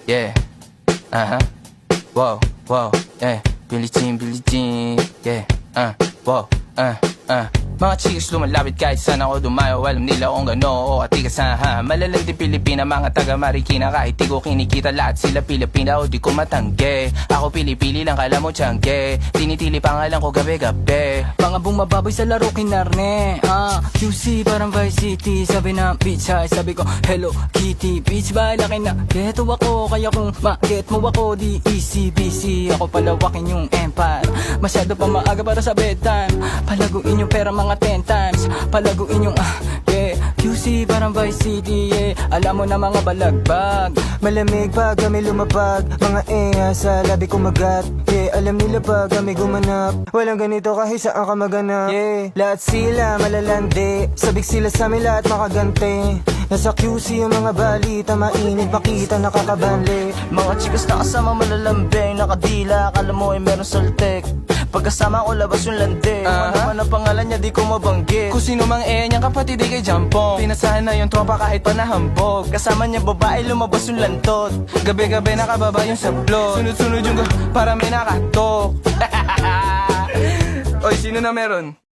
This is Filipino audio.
yeah. Wow, wow, yeah. Billie Jean, yeah. Wow, Mga chicks lumalapit kahit saan ako dumayo. Alam nila kung gano o atigasahan. Malalang di Pilipina, mga taga Marikina. Kahit di ko kinikita, lahat sila Pilipina o di ko matanggi. Ako pili-pili lang, kala mo tiyangge. Tinitili pangalan ko gabi-gabi. Mga bumababoy sa laro kinarne. QC parang Vice City. Sabi ng bitch ay sabi ko Hello Kitty. Bitch ba laki na geto ako. Kaya kung ma-get mo ako di easy busy. Ako palawakin yung empire. Masyado pa maaga para sa bedtime. Palaguin yung pera mga 10 times. Palaguin yung yeah. QC parang Vice City, yeah. Alam mo na mga balagbag. Malamig pag kami lumapag. Mga sa labi kumagat. Yeah, alam nila pag kami gumanap. Walang ganito kahit saan ka maganap. Yeah, lahat sila malalandi. Sabik sila sa amin lahat makagante. Nasa QC yung mga balita. Mainit makita nakakabanli. Mga chikas na kasama malalambing. Nakadila, akala mo ay meron saltek. Pagkasama ko labas yung lande. Ano man ang pangalan niya di ko mabanggit. Kung sino mang niyang kapatid di kay Jampong. Pinasahan na yung tropa kahit pa nahambog. Kasama niya babae lumabas yung lantot. Gabi-gabi nakababa yung sablot. Sunod-sunod yung para may nakatok. Oy, sino na meron?